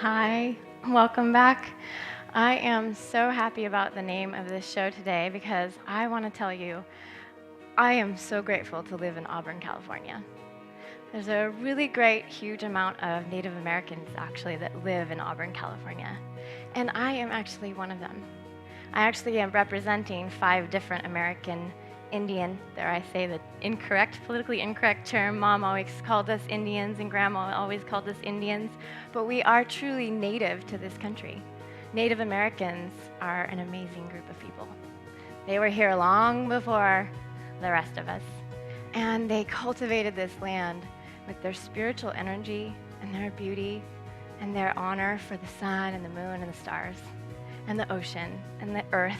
Hi, welcome back. I am so happy about the name of this show today because I want to tell you, I am so grateful to live in Auburn, California. There's a really great, huge amount of Native Americans actually that live in Auburn, California, and I am actually one of them. I actually am representing 5 different American Indian, there I say the politically incorrect term. Mom always called us Indians and Grandma always called us Indians, but we are truly native to this country. Native Americans are an amazing group of people. They were here long before the rest of us, and they cultivated this land with their spiritual energy and their beauty and their honor for the sun and the moon and the stars and the ocean and the earth.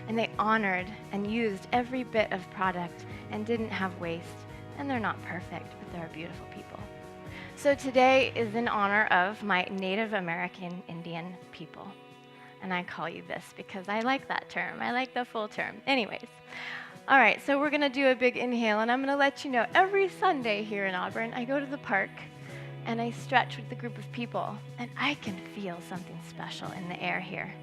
And they honored and used every bit of product and didn't have waste. And they're not perfect, but they're beautiful people. So today is in honor of my Native American Indian people. And I call you this because I like that term. I like the full term. Anyways, all right, so we're going to do a big inhale, and I'm going to let you know every Sunday here in Auburn, I go to the park and I stretch with a group of people, and I can feel something special in the air here.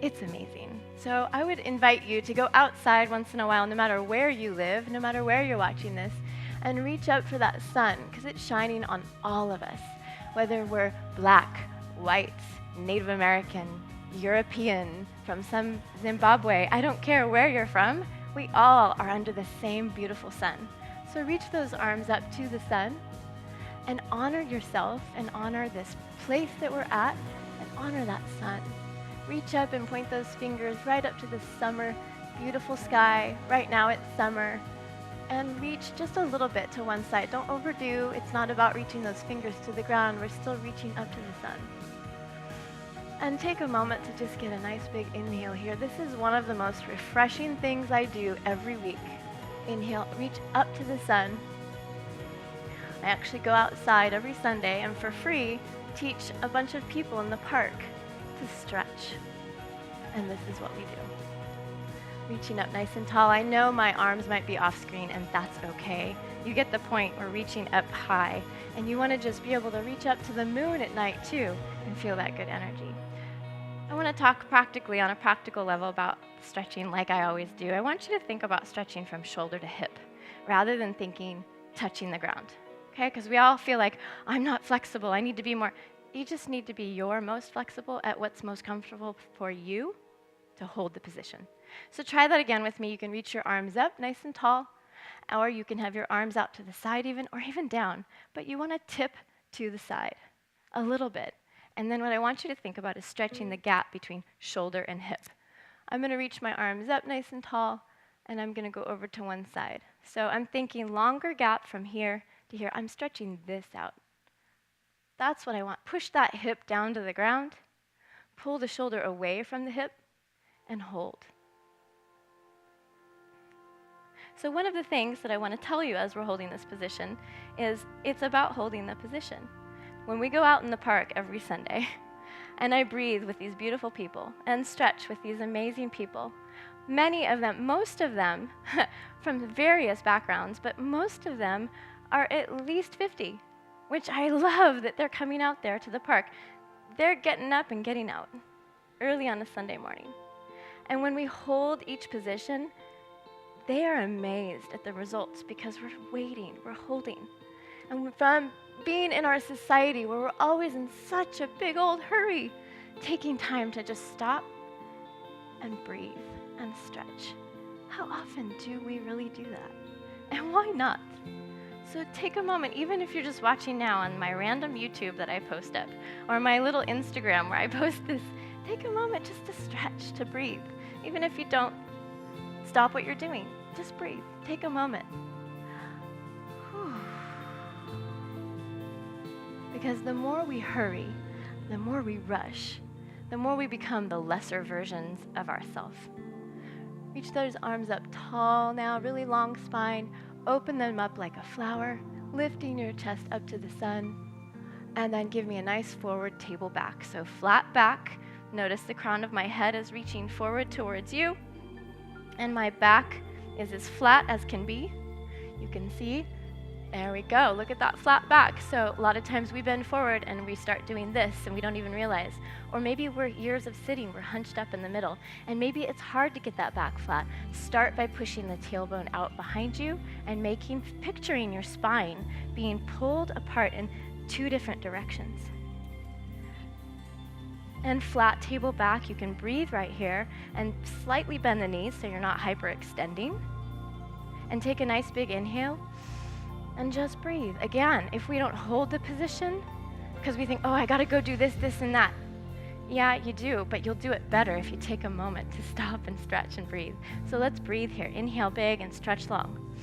It's amazing. So I would invite you to go outside once in a while, no matter where you live, no matter where you're watching this, and reach up for that sun, because it's shining on all of us, whether we're black, white, Native American, European, from some Zimbabwe. I don't care where you're from. We all are under the same beautiful sun. So reach those arms up to the sun and honor yourself and honor this place that we're at and honor that sun. Reach up and point those fingers right up to the summer, beautiful sky. Right now it's summer. And reach just a little bit to one side. Don't overdo. It's not about reaching those fingers to the ground. We're still reaching up to the sun. And take a moment to just get a nice big inhale here. This is one of the most refreshing things I do every week. Inhale, reach up to the sun. I actually go outside every Sunday and for free teach a bunch of people in the park to stretch. And this is what we do. Reaching up nice and tall. I know my arms might be off screen, and that's okay. You get the point. We're reaching up high, and you want to just be able to reach up to the moon at night too and feel that good energy. I want to talk practically on a practical level about stretching like I always do. I want you to think about stretching from shoulder to hip rather than thinking touching the ground. Okay? Because we all feel like, I'm not flexible. I need to be more. You just need to be your most flexible at what's most comfortable for you to hold the position. So try that again with me. You can reach your arms up nice and tall, or you can have your arms out to the side even, or even down. But you want to tip to the side a little bit. And then what I want you to think about is stretching the gap between shoulder and hip. I'm going to reach my arms up nice and tall, and I'm going to go over to one side. So I'm thinking longer gap from here to here. I'm stretching this out. That's what I want. Push that hip down to the ground, pull the shoulder away from the hip, and hold. So one of the things that I want to tell you as we're holding this position is it's about holding the position. When we go out in the park every Sunday, and I breathe with these beautiful people and stretch with these amazing people, many of them, most of them, from various backgrounds, but most of them are at least 50. Which I love that they're coming out there to the park. They're getting up and getting out early on a Sunday morning. And when we hold each position, they are amazed at the results because we're waiting, we're holding. And from being in our society where we're always in such a big old hurry, taking time to just stop and breathe and stretch. How often do we really do that? And why not? So take a moment, even if you're just watching now on my random YouTube that I post up, or my little Instagram where I post this, take a moment just to stretch, to breathe. Even if you don't stop what you're doing, just breathe. Take a moment. Whew. Because the more we hurry, the more we rush, the more we become the lesser versions of ourselves. Reach those arms up tall now, really long spine. Open them up like a flower, lifting your chest up to the sun. And then give me a nice forward table back. So flat back. Notice the crown of my head is reaching forward towards you. And my back is as flat as can be. You can see. There we go. Look at that flat back. So a lot of times we bend forward and we start doing this and we don't even realize. Or maybe we're years of sitting, we're hunched up in the middle. And maybe it's hard to get that back flat. Start by pushing the tailbone out behind you and picturing your spine being pulled apart in 2 different directions. And flat table back, you can breathe right here and slightly bend the knees so you're not hyperextending. And take a nice big inhale. And just breathe. Again, if we don't hold the position, because we think, oh, I gotta go do this, this, and that. Yeah, you do, but you'll do it better if you take a moment to stop and stretch and breathe. So let's breathe here. Inhale big and stretch long.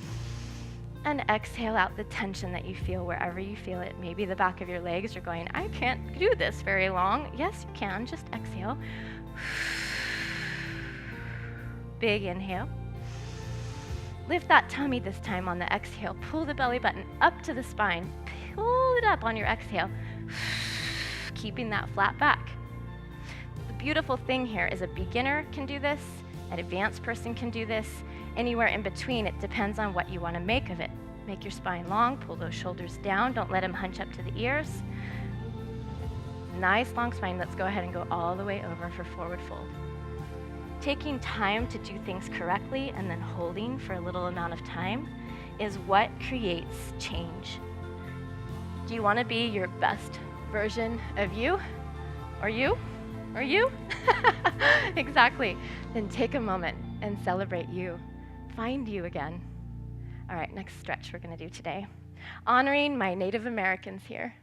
And exhale out the tension that you feel wherever you feel it. Maybe the back of your legs are going, I can't do this very long. Yes, you can. Just exhale. Big inhale. Lift that tummy this time on the exhale. Pull the belly button up to the spine. Pull it up on your exhale, keeping that flat back. The beautiful thing here is a beginner can do this, an advanced person can do this, anywhere in between. It depends on what you want to make of it. Make your spine long, pull those shoulders down, don't let them hunch up to the ears. Nice long spine. Let's go ahead and go all the way over for forward fold. Taking time to do things correctly and then holding for a little amount of time is what creates change. Do you want to be your best version of you? Or you? Or you? Exactly. Then take a moment and celebrate you. Find you again. All right, next stretch we're going to do today. Honoring my Native Americans here.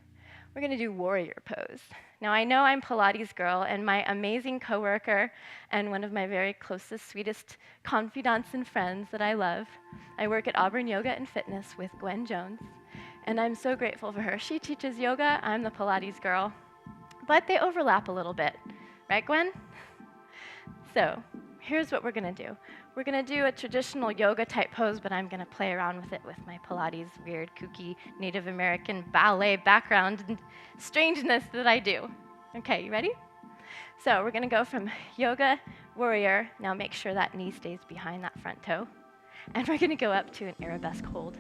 We're going to do warrior pose. Now, I know I'm Pilates girl, and my amazing coworker and one of my very closest, sweetest confidants and friends that I love. I work at Auburn Yoga and Fitness with Gwen Jones, and I'm so grateful for her. She teaches yoga, I'm the Pilates girl, but they overlap a little bit. Right, Gwen? So, here's what we're going to do. We're going to do a traditional yoga type pose, but I'm going to play around with it with my Pilates weird, kooky, Native American ballet background and strangeness that I do. Okay, you ready? So we're going to go from yoga, warrior. Now make sure that knee stays behind that front toe. And we're going to go up to an arabesque hold,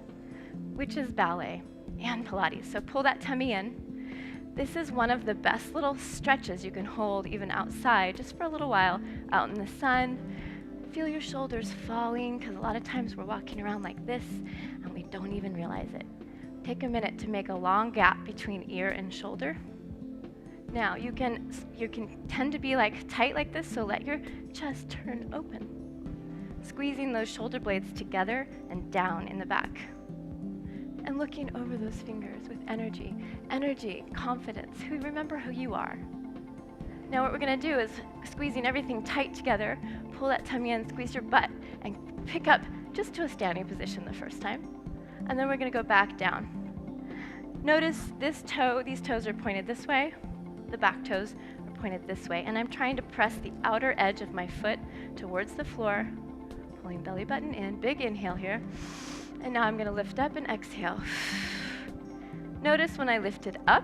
which is ballet and Pilates. So pull that tummy in. This is one of the best little stretches you can hold even outside, just for a little while, out in the sun. Feel your shoulders falling, because a lot of times we're walking around like this and we don't even realize it. Take a minute to make a long gap between ear and shoulder. Now you can tend to be tight like this, so let your chest turn open. Squeezing those shoulder blades together and down in the back. And looking over those fingers with energy, confidence. Remember who you are. Now what we're going to do is squeezing everything tight together, pull that tummy in, squeeze your butt, and pick up just to a standing position the first time. And then we're going to go back down. Notice these toes are pointed this way, the back toes are pointed this way, and I'm trying to press the outer edge of my foot towards the floor, pulling belly button in, big inhale here. And now I'm going to lift up and exhale. Notice when I lifted up,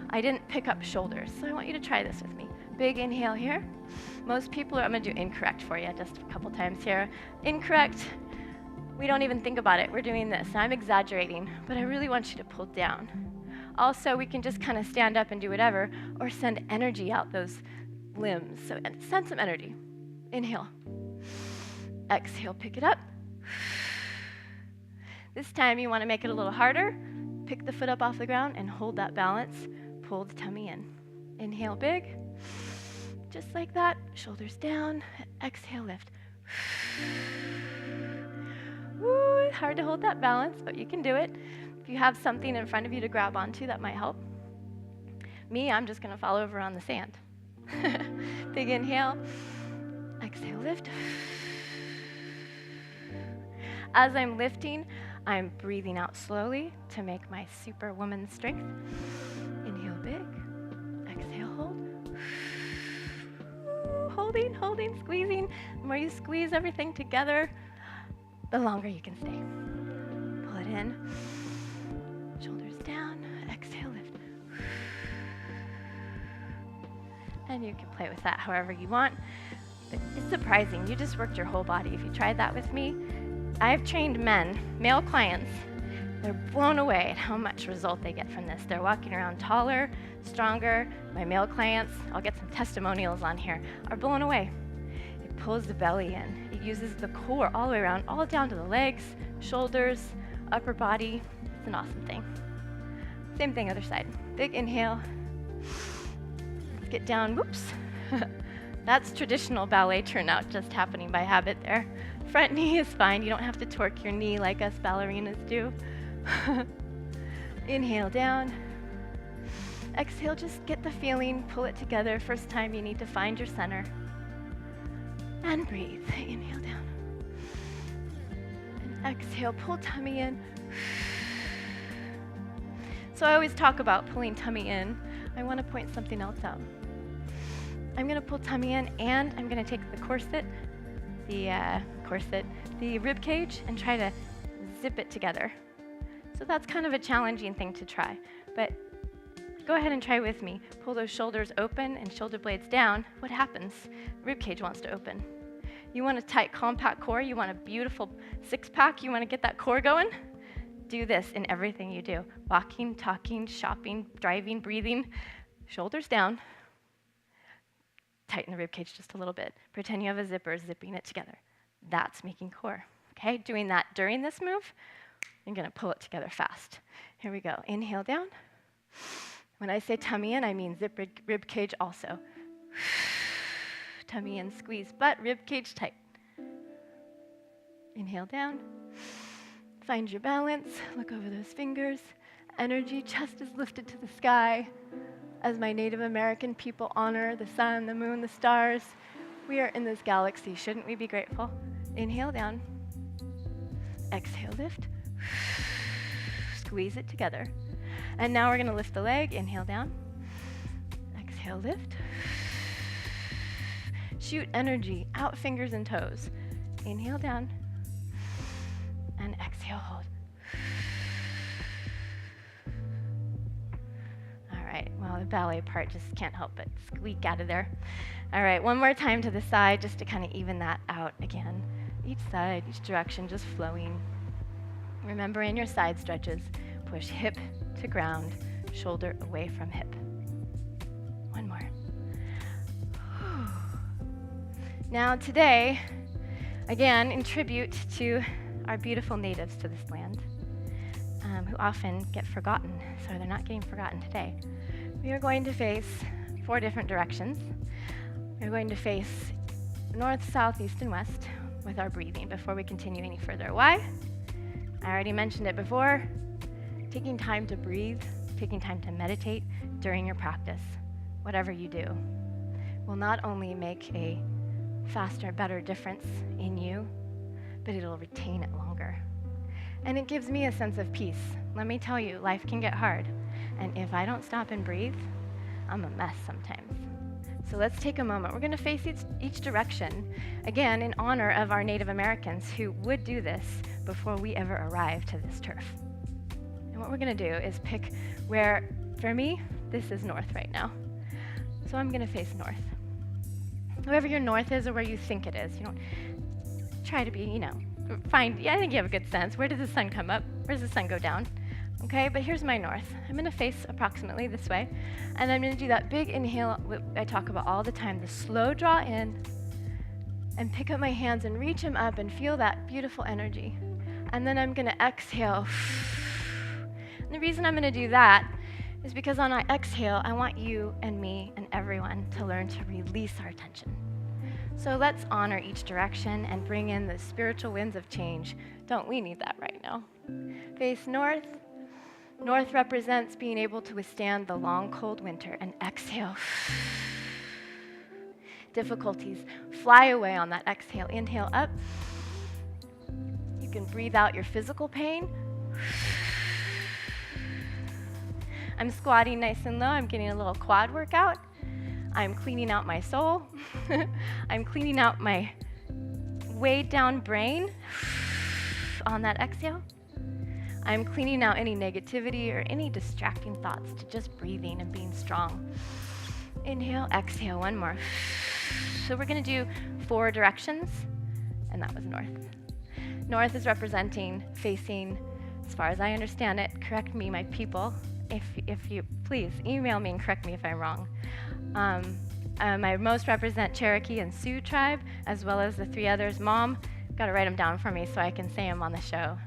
I didn't pick up shoulders, so I want you to try this with me. Big inhale here. Most people I'm going to do incorrect for you just a couple times here. Incorrect, we don't even think about it. We're doing this. I'm exaggerating, but I really want you to pull down. Also, we can just kind of stand up and do whatever, or send energy out those limbs. So send some energy. Inhale. Exhale, pick it up. This time you want to make it a little harder. Pick the foot up off the ground and hold that balance. Pull the tummy in. Inhale big. Just like that. Shoulders down. Exhale, lift. Woo, it's hard to hold that balance, but you can do it. If you have something in front of you to grab onto, that might help. Me, I'm just going to fall over on the sand. Big inhale. Exhale, lift. As I'm lifting, I'm breathing out slowly to make my superwoman strength. Inhale big. Exhale, hold. Holding, squeezing. The more you squeeze everything together, the longer you can stay. Pull it in. Shoulders down. Exhale, lift. And you can play with that however you want. But it's surprising. You just worked your whole body. If you tried that with me, I've trained men, male clients, They're blown away at how much result they get from this. They're walking around taller, stronger. My male clients, I'll get some testimonials on here, are blown away. It pulls the belly in. It uses the core all the way around, all down to the legs, shoulders, upper body. It's an awesome thing. Same thing, other side. Big inhale. Let's get down. Whoops. That's traditional ballet turnout just happening by habit there. Front knee is fine. You don't have to torque your knee like us ballerinas do. Inhale down. Exhale, just get the feeling, pull it together. First time you need to find your center. And breathe. Inhale down. And exhale, pull tummy in. So I always talk about pulling tummy in. I want to point something else out. I'm going to pull tummy in, and I'm going to take the the rib cage, and try to zip it together. So that's kind of a challenging thing to try, but go ahead and try with me. Pull those shoulders open and shoulder blades down. What happens? The rib cage wants to open. You want a tight, compact core. You want a beautiful six-pack. You want to get that core going. Do this in everything you do. Walking, talking, shopping, driving, breathing. Shoulders down. Tighten the rib cage just a little bit. Pretend you have a zipper, zipping it together. That's making core. Okay, doing that during this move, you're going to pull it together fast. Here we go. Inhale down. When I say tummy in, I mean zip rib cage also. Tummy in, squeeze butt, rib cage tight. Inhale down. Find your balance. Look over those fingers. Energy, chest is lifted to the sky. As my Native American people honor the sun, the moon, the stars, we are in this galaxy. Shouldn't we be grateful? Inhale down. Exhale, lift. Squeeze it together. And now we're going to lift the leg. Inhale down. Exhale, lift. Shoot energy out fingers and toes. Inhale down. And exhale, hold. All right, well, the ballet part just can't help but squeak out of there. All right, one more time to the side just to kind of even that out again. Each side, each direction, just flowing. Remember in your side stretches, push hip to ground, shoulder away from hip. One more. Now today, again, in tribute to our beautiful natives to this land, who often get forgotten, so they're not getting forgotten today. We are going to face 4 different directions. We're going to face north, south, east, and west with our breathing before we continue any further. Why? I already mentioned it before. Taking time to breathe, taking time to meditate during your practice, whatever you do, will not only make a faster, better difference in you, but it'll retain it longer. And it gives me a sense of peace. Let me tell you, life can get hard. And if I don't stop and breathe, I'm a mess sometimes. So let's take a moment. We're going to face each direction, again, in honor of our Native Americans who would do this before we ever arrived to this turf. And what we're going to do is pick where, for me, this is north right now. So I'm going to face north. Wherever your north is or where you think it is, you don't try to be, I think you have a good sense. Where does the sun come up? Where does the sun go down? Okay, but here's my north. I'm going to face approximately this way, and I'm going to do that big inhale I talk about all the time, the slow draw in, and pick up my hands and reach them up and feel that beautiful energy. And then I'm going to exhale. And the reason I'm going to do that is because on our exhale, I want you and me and everyone to learn to release our tension. So let's honor each direction and bring in the spiritual winds of change. Don't we need that right now? Face north. North represents being able to withstand the long, cold winter, and exhale. Difficulties fly away on that exhale. Inhale up. You can breathe out your physical pain. I'm squatting nice and low. I'm getting a little quad workout. I'm cleaning out my soul. I'm cleaning out my weighed down brain on that exhale. I'm cleaning out any negativity or any distracting thoughts to just breathing and being strong. Inhale, exhale, one more. So we're going to do 4 directions, and that was north. North is representing facing As far as I understand it, correct me, my people, if you please email me and correct me if I'm wrong. I most represent Cherokee and Sioux tribe, as well as the three others. Mom, got to write them down for me so I can say them on the show.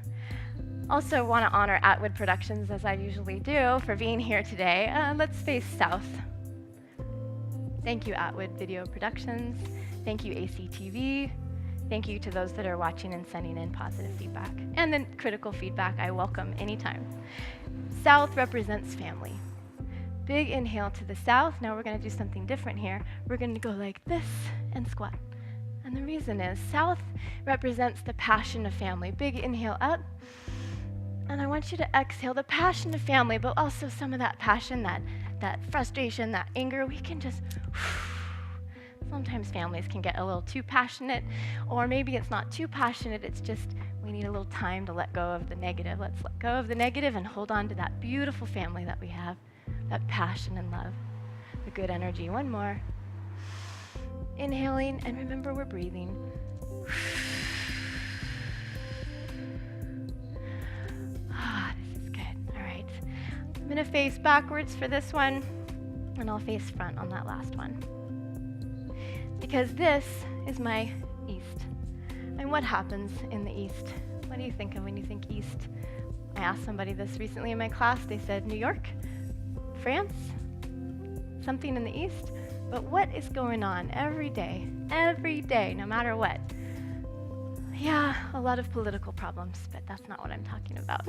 Also want to honor Atwood Productions, as I usually do, for being here today. Let's face south. Thank you, Atwood Video Productions. Thank you, ACTV. Thank you to those that are watching and sending in positive feedback. And then critical feedback I welcome anytime. South represents family. Big inhale to the south. Now we're going to do something different here. We're going to go like this and squat. And the reason is south represents the passion of family. Big inhale up. And I want you to exhale the passion of family, but also some of that passion, that frustration, that anger. We can just... Sometimes families can get a little too passionate, or maybe it's not too passionate, it's just we need a little time to let go of the negative. Let's let go of the negative and hold on to that beautiful family that we have, that passion and love, the good energy. One more. Inhaling, and remember we're breathing. This is good. All right. I'm going to face backwards for this one, and I'll face front on that last one. Because this is my east. And what happens in the east? What do you think of when you think east? I asked somebody this recently in my class. They said New York, France, something in the east. But what is going on every day, no matter what? Yeah, a lot of political problems, but that's not what I'm talking about.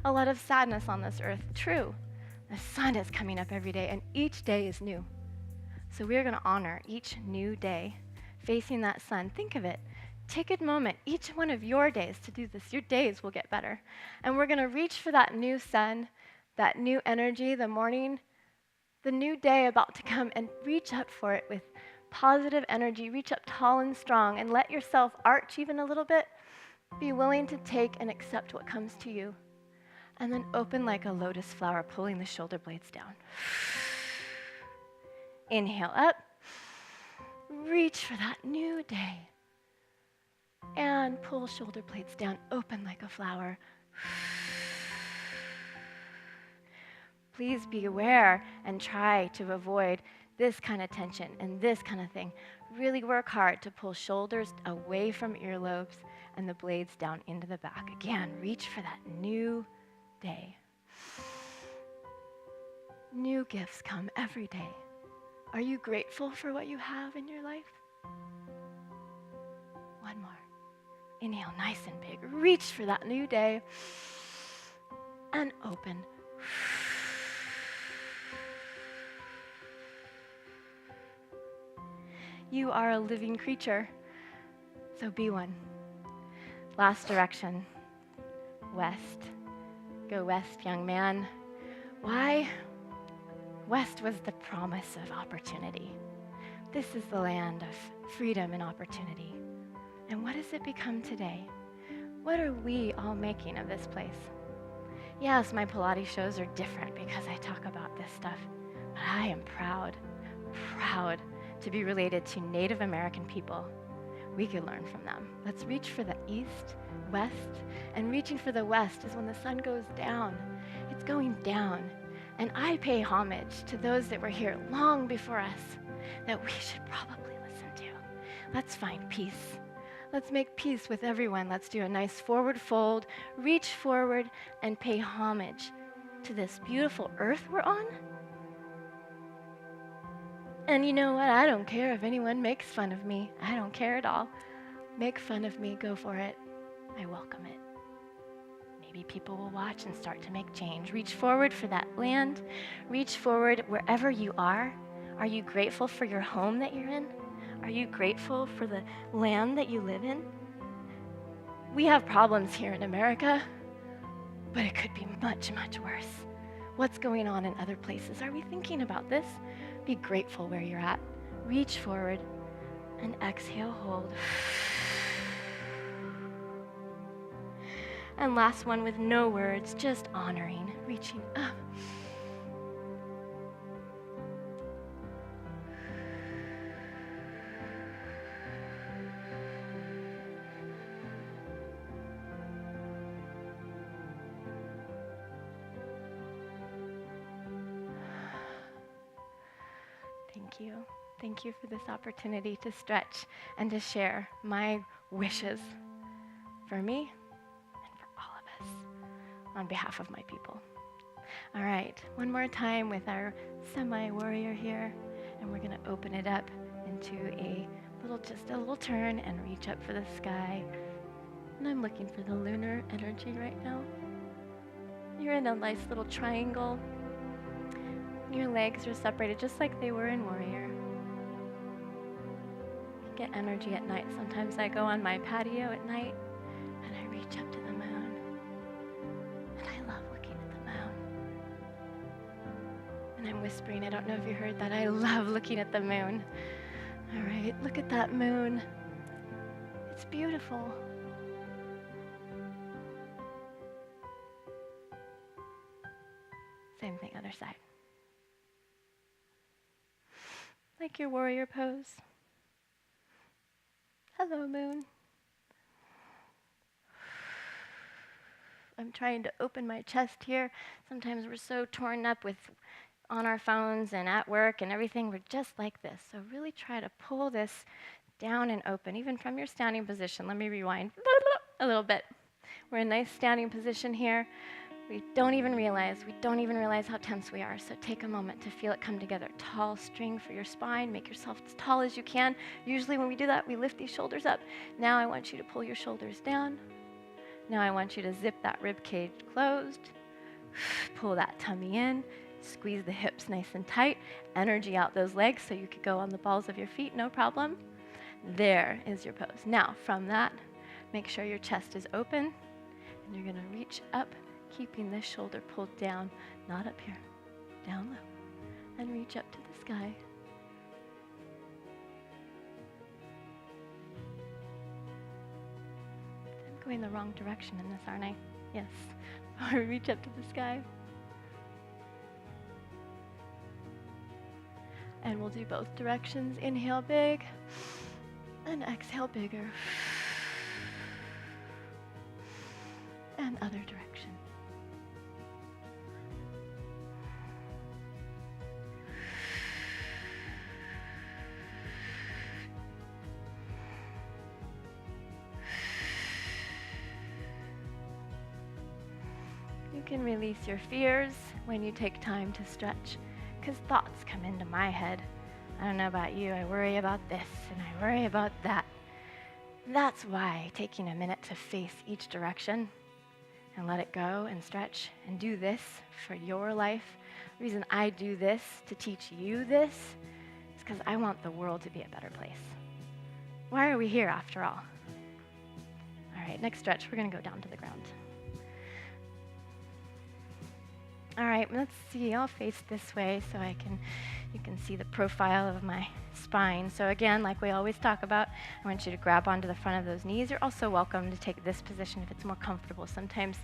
A lot of sadness on this earth. True, the sun is coming up every day, and each day is new. So we're going to honor each new day, facing that sun. Think of it. Take a moment, each one of your days, to do this. Your days will get better. And we're going to reach for that new sun, that new energy, the morning, the new day about to come, and reach up for it with positive energy. Reach up tall and strong, and let yourself arch even a little bit. Be willing to take and accept what comes to you. And then open like a lotus flower, pulling the shoulder blades down. Inhale up, reach for that new day, and pull shoulder blades down, open like a flower. Please be aware and try to avoid this kind of tension and this kind of thing. Really work hard to pull shoulders away from earlobes and the blades down into the back. Again, reach for that new day. New gifts come every day. Are you grateful for what you have in your life? One more. Inhale nice and big. Reach for that new day. And open. You are a living creature, so be one. Last direction. West. Go west, young man. Why? West was the promise of opportunity. This is the land of freedom and opportunity. And what has it become today? What are we all making of this place? Yes, my Pilates shows are different because I talk about this stuff, but I am proud to be related to Native American people. We could learn from them. Let's reach for the east, west, and reaching for the west is when the sun goes down. It's going down. And I pay homage to those that were here long before us that we should probably listen to. Let's find peace. Let's make peace with everyone. Let's do a nice forward fold, reach forward, and pay homage to this beautiful earth we're on. And you know what? I don't care if anyone makes fun of me. I don't care at all. Make fun of me. Go for it. I welcome it. Maybe people will watch and start to make change. Reach forward for that land. Reach forward wherever you are. Are you grateful for your home that you're in? Are you grateful for the land that you live in? We have problems here in America, but it could be much, much worse. What's going on in other places? Are we thinking about this? Be grateful where you're at. Reach forward and exhale, hold. And last one with no words, just honoring, reaching up. Thank you. Thank you for this opportunity to stretch and to share my wishes for me and for all of us on behalf of my people. All right, one more time with our semi-warrior here, and we're going to open it up into just a little turn and reach up for the sky. And I'm looking for the lunar energy right now. You're in a nice little triangle. Your legs are separated just like they were in warrior. You get energy at night. Sometimes I go on my patio at night and I reach up to the moon. And I love looking at the moon. And I'm whispering, I don't know if you heard that. I love looking at the moon. All right, look at that moon. It's beautiful. Same thing, other side. Like your warrior pose. Hello, moon. I'm trying to open my chest here. Sometimes we're so torn up on our phones and at work and everything. We're just like this. So really try to pull this down and open, even from your standing position. Let me rewind a little bit. We're in a nice standing position here. We don't even realize how tense we are. So take a moment to feel it come together. Tall string for your spine. Make yourself as tall as you can. Usually when we do that, we lift these shoulders up. Now I want you to pull your shoulders down. Now I want you to zip that rib cage closed. Pull that tummy in. Squeeze the hips nice and tight. Energy out those legs so you could go on the balls of your feet, no problem. There is your pose. Now from that, make sure your chest is open. And you're going to reach up, keeping this shoulder pulled down, not up here, down low, and reach up to the sky. I'm going the wrong direction in this, aren't I? Yes. Or reach up to the sky. And we'll do both directions. Inhale big, and exhale bigger. And other direction. You can release your fears when you take time to stretch, because thoughts come into my head. I don't know about you, I worry about this and I worry about that. That's why taking a minute to face each direction and let it go and stretch and do this for your life. The reason I do this to teach you this is because I want the world to be a better place. Why are we here after all? All right, next stretch, we're going to go down to the ground. All right, let's see. I'll face this way so you can see the profile of my spine. So again, like we always talk about, I want you to grab onto the front of those knees. You're also welcome to take this position if it's more comfortable. Sometimes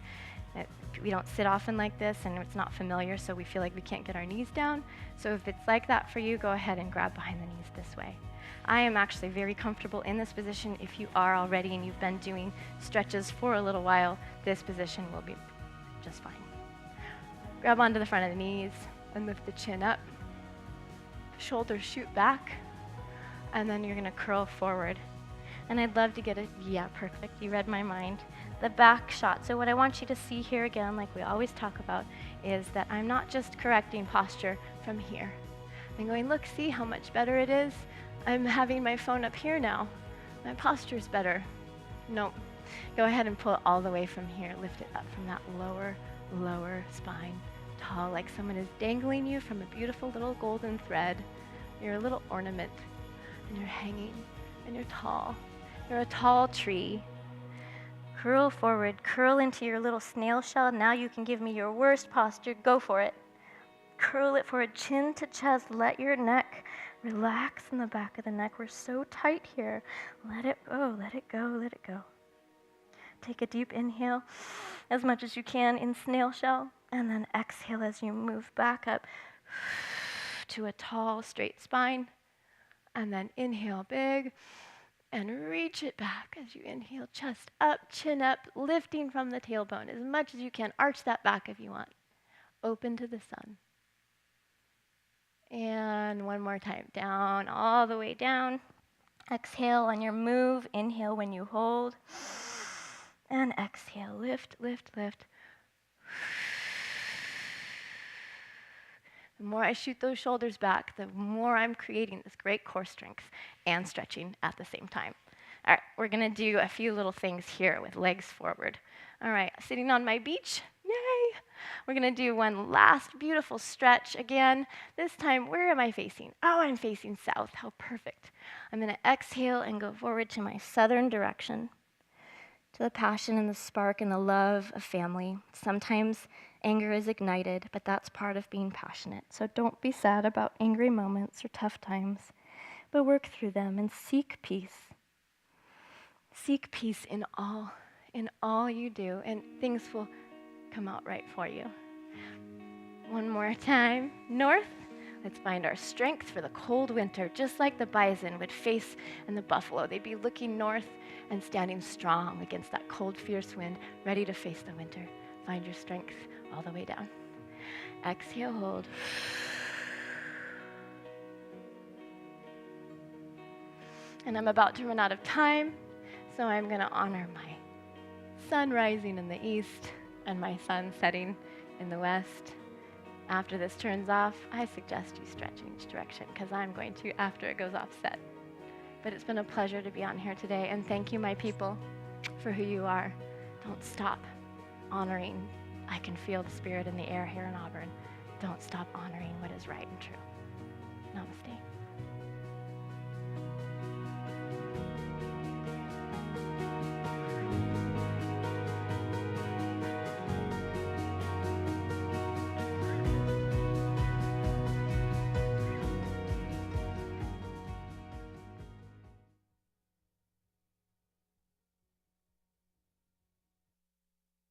we don't sit often like this and it's not familiar, so we feel like we can't get our knees down. So if it's like that for you, go ahead and grab behind the knees this way. I am actually very comfortable in this position. If you are already and you've been doing stretches for a little while, this position will be just fine. Grab onto the front of the knees and lift the chin up. Shoulders shoot back, and then you're going to curl forward. And I'd love to get yeah, perfect, you read my mind. The back shot. So what I want you to see here again, like we always talk about, is that I'm not just correcting posture from here. I'm going, look, see how much better it is? I'm having my phone up here now. My posture's better. Nope. Go ahead and pull it all the way from here. Lift it up from that lower spine. Tall, like someone is dangling you from a beautiful little golden thread. You're a little ornament, and you're hanging, and you're tall. You're a tall tree. Curl forward, curl into your little snail shell. Now you can give me your worst posture. Go for it. Curl it forward, chin to chest. Let your neck relax in the back of the neck. We're so tight here. Let it go, let it go, let it go. Take a deep inhale as much as you can in snail shell, and then exhale as you move back up to a tall, straight spine. And then inhale big and reach it back as you inhale, chest up, chin up, lifting from the tailbone as much as you can. Arch that back if you want. Open to the sun. And one more time, down, all the way down. Exhale on your move. Inhale when you hold. And exhale, lift, lift, lift. The more I shoot those shoulders back, the more I'm creating this great core strength and stretching at the same time. All right, we're gonna do a few little things here with legs forward. All right, sitting on my beach, yay! We're gonna do one last beautiful stretch again. This time, where am I facing? Oh, I'm facing south, how perfect. I'm gonna exhale and go forward to my southern direction, to the passion and the spark and the love of family. Sometimes anger is ignited, but that's part of being passionate. So don't be sad about angry moments or tough times, but work through them and seek peace. Seek peace in all you do, and things will come out right for you. One more time, north. Let's find our strength for the cold winter, just like the bison would face and the buffalo. They'd be looking north and standing strong against that cold, fierce wind, ready to face the winter. Find your strength all the way down. Exhale, hold. And I'm about to run out of time, so I'm going to honor my sun rising in the east and my sun setting in the west. After this turns off, I suggest you stretch in each direction because I'm going to after it goes offset. But it's been a pleasure to be on here today, and thank you, my people, for who you are. Don't stop honoring. I can feel the spirit in the air here in Auburn. Don't stop honoring what is right and true. Namaste.